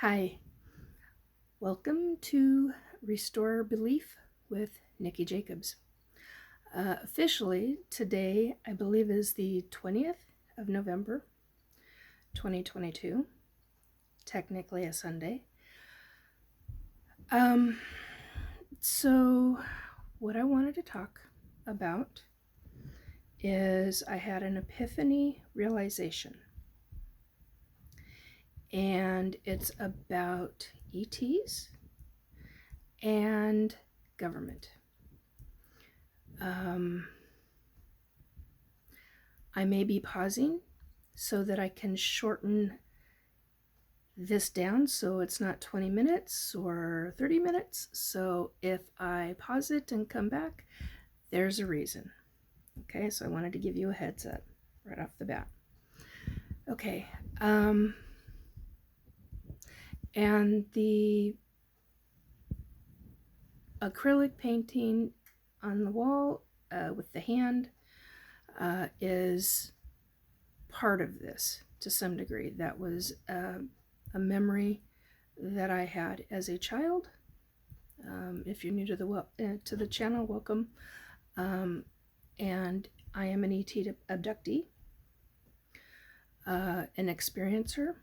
Hi, welcome to Restore Belief with Nikki Jacobs. Officially, today I believe is the 20th of November, 2022, technically a Sunday. So what I wanted to talk about is I had an Epiphany Realization, and it's about ETs and government. I may be pausing so that I can shorten this down so it's not 20 minutes or 30 minutes. So if I pause it and come back, there's a reason. Okay, so I wanted to give you a heads up right off the bat. Okay, and the acrylic painting on the wall with the hand is part of this to some degree. That was a memory that I had as a child. If you're new to the channel, welcome. And I am an ET abductee, an experiencer,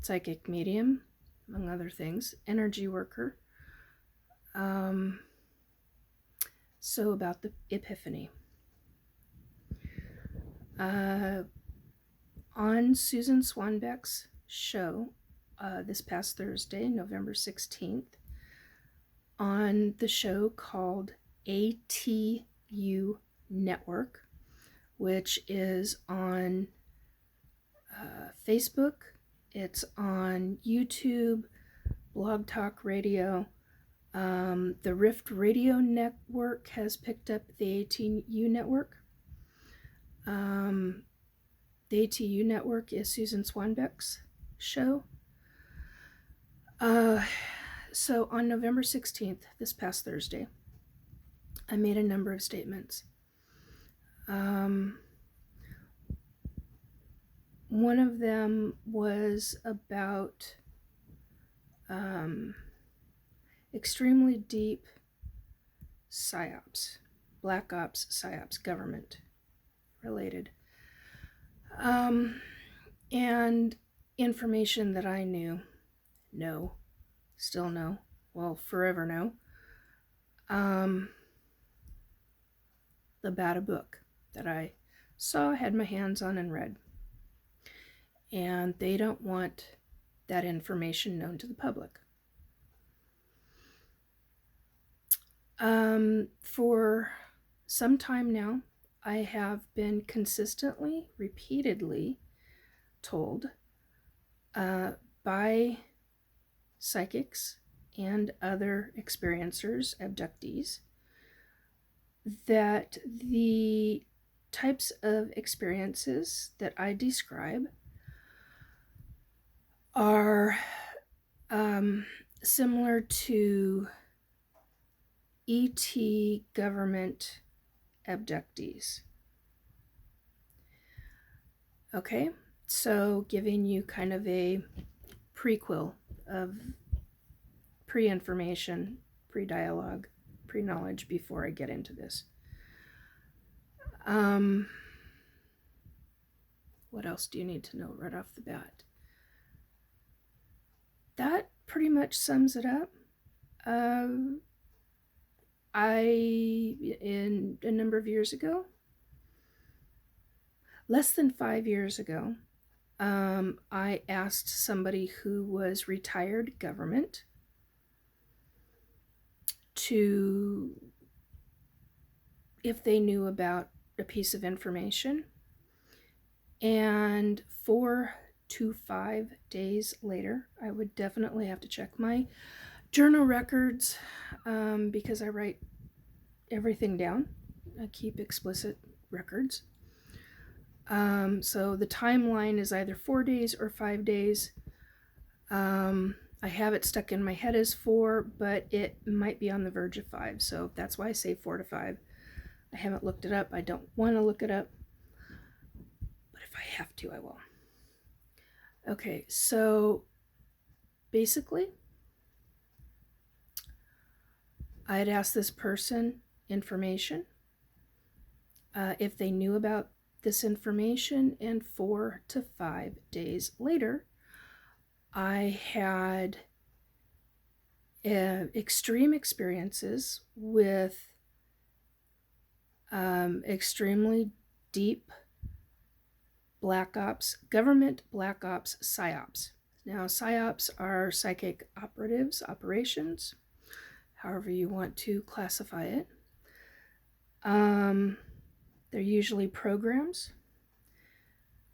psychic medium, among other things, energy worker. So about the Epiphany. On Susan Swanbeck's show this past Thursday, November 16th, on the show called ATU Network, which is on Facebook, it's on YouTube, Blog Talk Radio. The Rift Radio Network has picked up the ATU Network. The ATU Network is Susan Swanbeck's show. So on November 16th, this past Thursday, I made a number of statements. One of them was about extremely deep psyops, black ops, psyops, government related. And information that I still know, well, forever know, about a book that I saw, had my hands on, and read. And they don't want that information known to the public. For some time now, I have been consistently, repeatedly told by psychics and other experiencers, abductees, that the types of experiences that I describe are similar to ET government abductees. Okay, so giving you kind of a prequel of pre-information, pre-dialogue, pre-knowledge before I get into this. What else do you need to know right off the bat? That pretty much sums it up. In a number of years ago, less than 5 years ago, I asked somebody who was retired government if they knew about a piece of information, and 4 to 5 days later, I would definitely have to check my journal records because I write everything down. I keep explicit records. So the timeline is either 4 days or 5 days. I have it stuck in my head as 4, but it might be on the verge of 5. So that's why I say 4 to 5. I haven't looked it up. I don't want to look it up. But if I have to, I will. Okay, so basically, I had asked this person information, if they knew about this information, and 4 to 5 days later, I had extreme experiences with extremely deep black ops, government black ops, psyops. Now, psyops are psychic operations, however you want to classify it. They're usually programs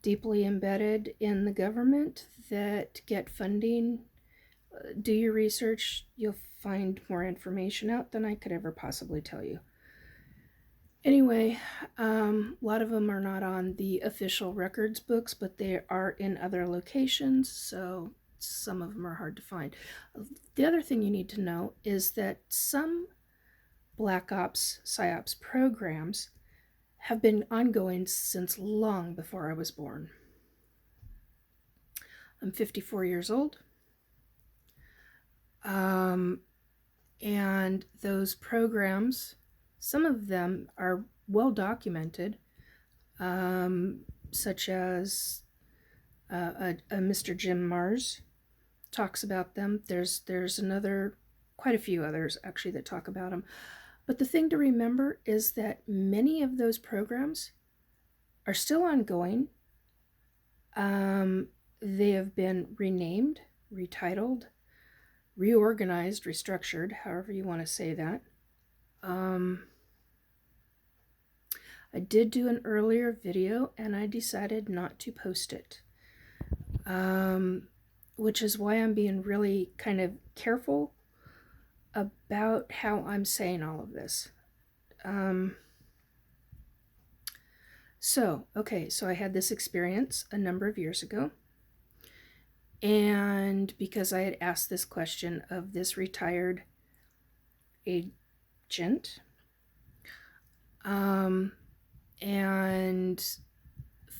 deeply embedded in the government that get funding. Do your research, you'll find more information out than I could ever possibly tell you. Anyway, a lot of them are not on the official records books, but they are in other locations, so some of them are hard to find. The other thing you need to know is that some Black Ops, PSYOPs programs have been ongoing since long before I was born. I'm 54 years old. And those programs, some of them are well documented, such as a Mr. Jim Mars talks about them. There's quite a few others actually that talk about them. But the thing to remember is that many of those programs are still ongoing. They have been renamed, retitled, reorganized, restructured, however you want to say that. I did do an earlier video and I decided not to post it, which is why I'm being really kind of careful about how I'm saying all of this. So I had this experience a number of years ago, and because I had asked this question of this retired agent, and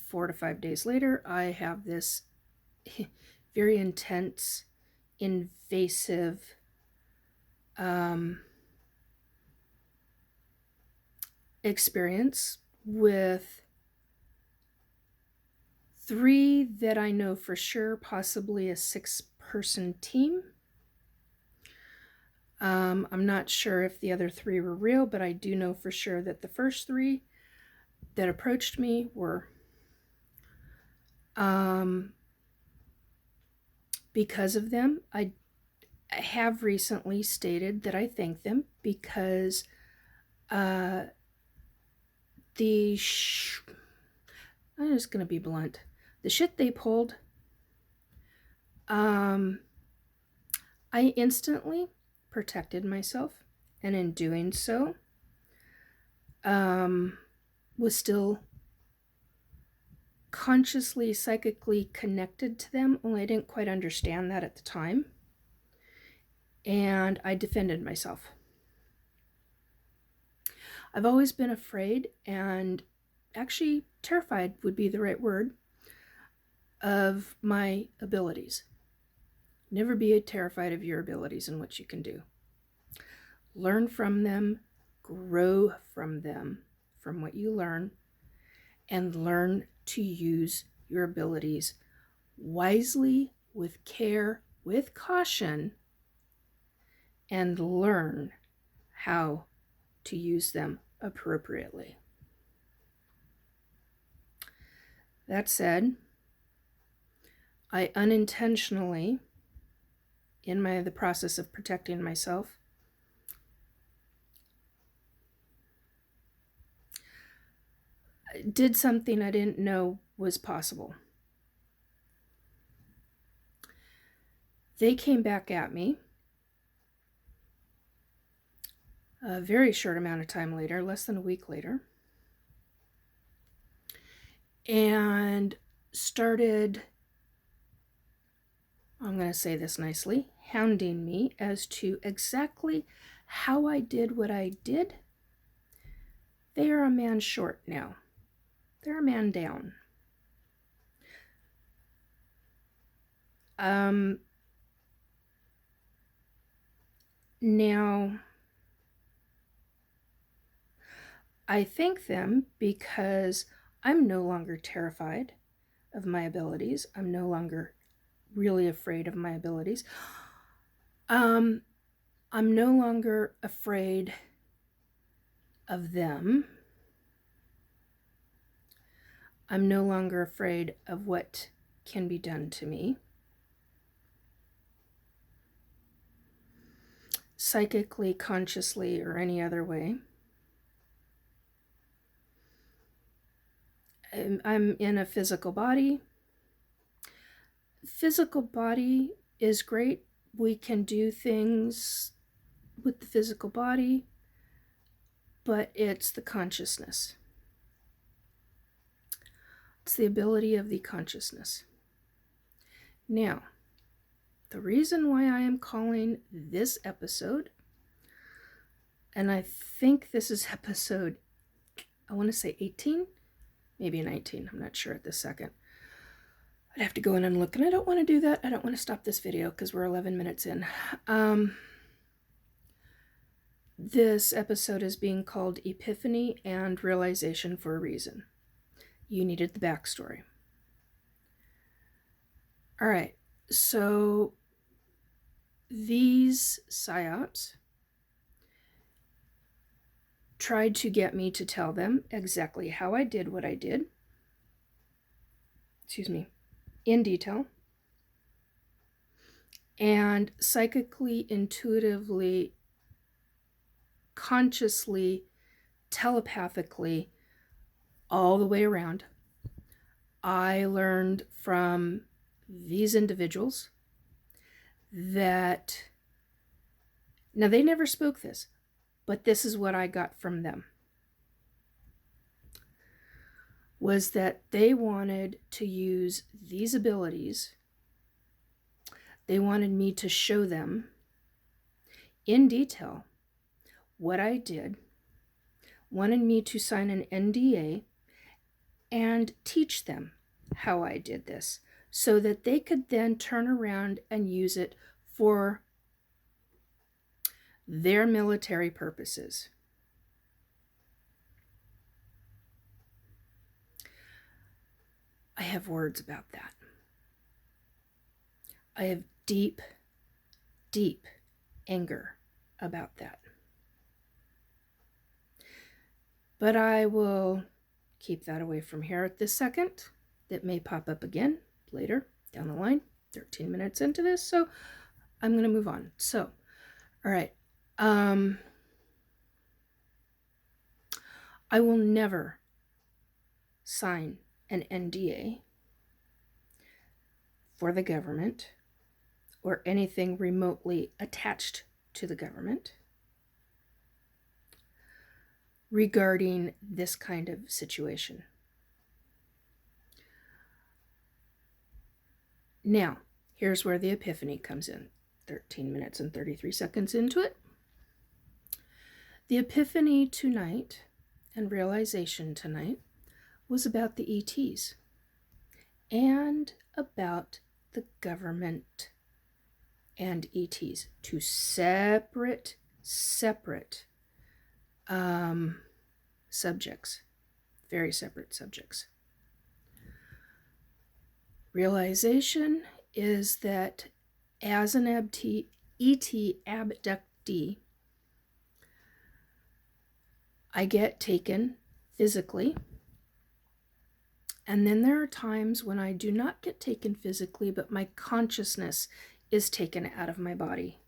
4 to 5 days later, I have this very intense, invasive, experience with 3 that I know for sure, possibly a 6-person team. I'm not sure if the other 3 were real, but I do know for sure that the first 3 that approached me were. Because of them, I have recently stated that I thank them because I'm just going to be blunt. The shit they pulled, I instantly protected myself, and in doing so, was still consciously, psychically connected to them, only I didn't quite understand that at the time, and I defended myself. I've always been afraid, and actually terrified would be the right word, of my abilities. Never be terrified of your abilities and what you can do. Learn from them, grow from them, from what you learn, and learn to use your abilities wisely, with care, with caution, and learn how to use them appropriately. That said, I unintentionally, in the process of protecting myself, did something I didn't know was possible. They came back at me a very short amount of time later, less than a week later, and started, I'm going to say this nicely, hounding me as to exactly how I did what I did. They are a man short now. They're a man down. Now, I thank them because I'm no longer terrified of my abilities. I'm no longer really afraid of my abilities. I'm no longer afraid of them. I'm no longer afraid of what can be done to me. Psychically, consciously, or any other way. I'm in a physical body. Physical body is great. We can do things with the physical body, but it's the consciousness. It's the ability of the consciousness. Now, the reason why I am calling this episode, and I think this is episode, I want to say 18, maybe 19, I'm not sure at this second. I'd have to go in and look, and I don't want to do that. I don't want to stop this video because we're 11 minutes in. This episode is being called Epiphany and Realization for a reason. You needed the backstory. All right, so these psyops tried to get me to tell them exactly how I did what I did. In detail. And psychically, intuitively, consciously, telepathically, all the way around, I learned from these individuals that, now they never spoke this, but this is what I got from them, was that they wanted to use these abilities. They wanted me to show them in detail what I did, wanted me to sign an NDA and teach them how I did this so that they could then turn around and use it for their military purposes. I have words about that. I have deep, deep anger about that. But I will keep that away from here at this second. That may pop up again later down the line, 13 minutes into this, so I'm going to move on. So, all right. I will never sign an NDA for the government or anything remotely attached to the government regarding this kind of situation. Now, here's where the epiphany comes in. 13 minutes and 33 seconds into it. The epiphany tonight and realization tonight was about the ETs and about the government and ETs. Two separate subjects, very separate subjects. Realization is that as an ET abductee, I get taken physically, and then there are times when I do not get taken physically, but my consciousness is taken out of my body.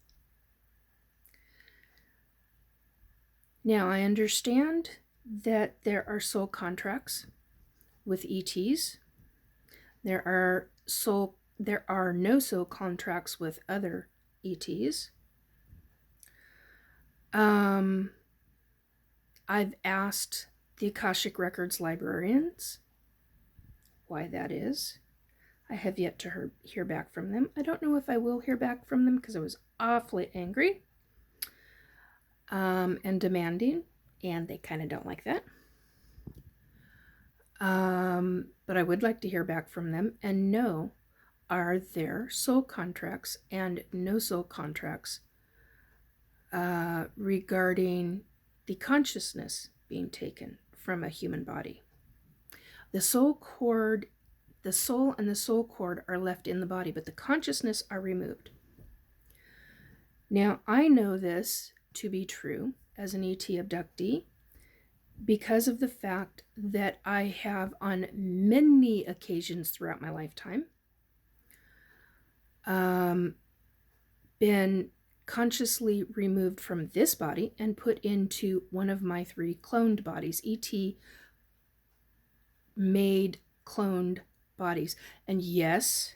Now, I understand that there are soul contracts with ETs. There are no soul contracts with other ETs. I've asked the Akashic Records librarians why that is. I have yet to hear back from them. I don't know if I will hear back from them because I was awfully angry and demanding, and they kind of don't like that. But I would like to hear back from them and know, are there soul contracts and no soul contracts regarding the consciousness being taken from a human body. The soul and the soul cord are left in the body, but the consciousness are removed. Now, I know this to be true as an ET abductee because of the fact that I have on many occasions throughout my lifetime been consciously removed from this body and put into one of my 3 cloned bodies, ET made cloned bodies. And yes,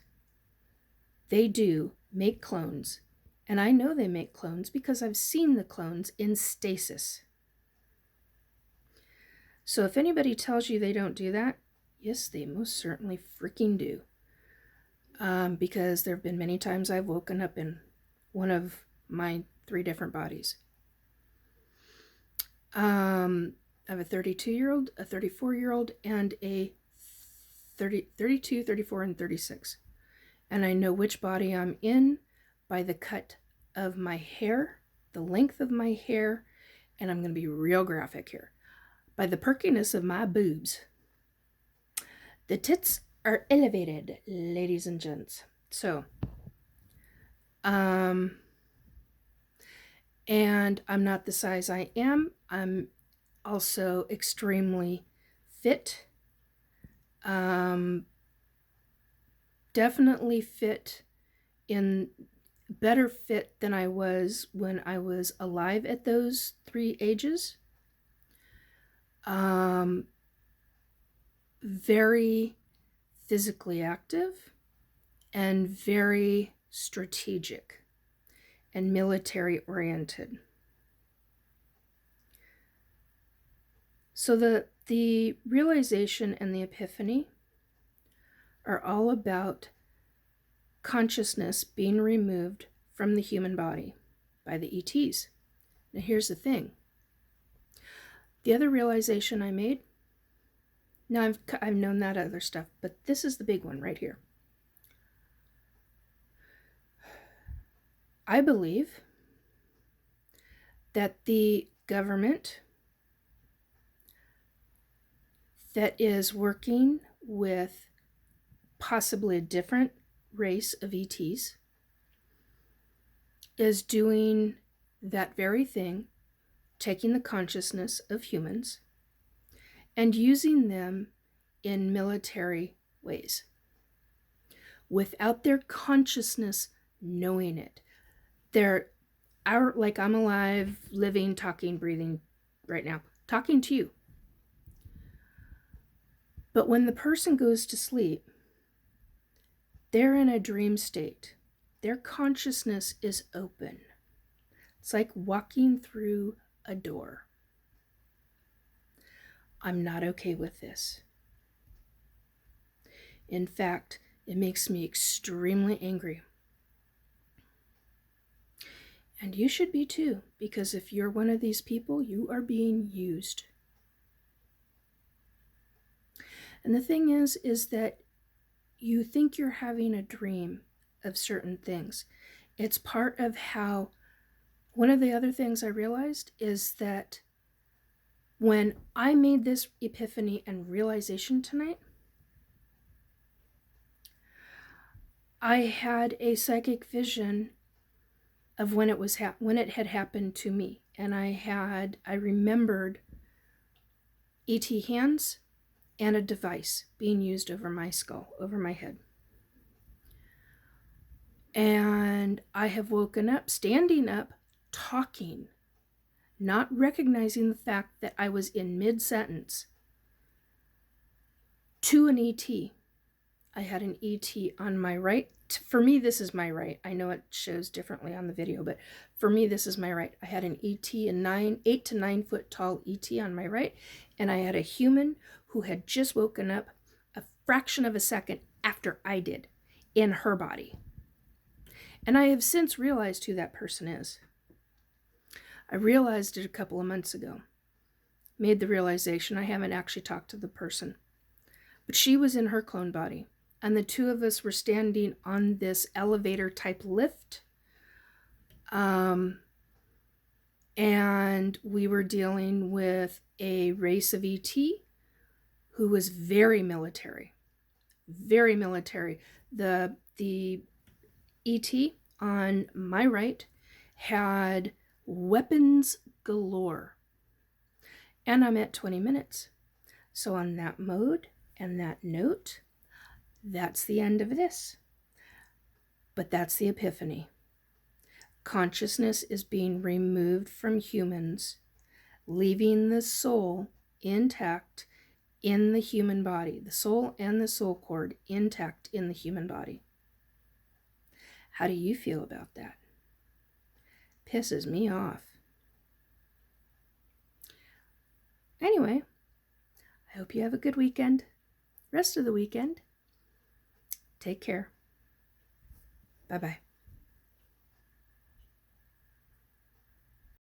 they do make clones. And I know they make clones because I've seen the clones in stasis. So if anybody tells you they don't do that, yes, they most certainly freaking do. Because there have been many times I've woken up in one of my 3 different bodies. I have a 32-year-old, a 34-year-old, and a 32, 34, and 36. And I know which body I'm in by the cut of my hair, the length of my hair, and I'm going to be real graphic here, by the perkiness of my boobs. The tits are elevated, ladies and gents. So, and I'm not the size I am. I'm also extremely fit. Definitely fit, in better fit than I was when I was alive at those 3 ages. Very physically active and very strategic and military oriented. So the realization and the epiphany are all about consciousness being removed from the human body by the ETs. Now here's the thing. The other realization I made, now I've known that other stuff, but this is the big one right here. I believe that the government that is working with possibly a different race of ETs is doing that very thing, taking the consciousness of humans and using them in military ways without their consciousness knowing it. They're like I'm alive, living, talking, breathing right now, talking to you. But when the person goes to sleep, they're in a dream state. Their consciousness is open. It's like walking through a door. I'm not okay with this. In fact, it makes me extremely angry. And you should be too, because if you're one of these people, you are being used. And the thing is that you think you're having a dream of certain things. It's part of how, one of the other things I realized is that when I made this epiphany and realization tonight, I had a psychic vision of when it was when it had happened to me, and I remembered ET hands and a device being used over my skull, over my head. And I have woken up, standing up, talking, not recognizing the fact that I was in mid-sentence to an ET. I had an ET on my right. For me, this is my right. I know it shows differently on the video, but for me, this is my right. I had an ET, an 8 to 9 foot tall ET on my right, and I had a human who had just woken up a fraction of a second after I did in her body. And I have since realized who that person is. I realized it a couple of months ago. Made the realization. I haven't actually talked to the person. But she was in her clone body. And the 2 of us were standing on this elevator type lift. And we were dealing with a race of ET who was very military, very military. The ET on my right had weapons galore. And I'm at 20 minutes. So on that mode and that note, that's the end of this. But that's the epiphany. Consciousness is being removed from humans, leaving the soul intact in the human body, the soul and the soul cord intact in the human body. How do you feel about that? Pisses me off. Anyway, I hope you have a good weekend. Rest of the weekend. Take care. Bye-bye.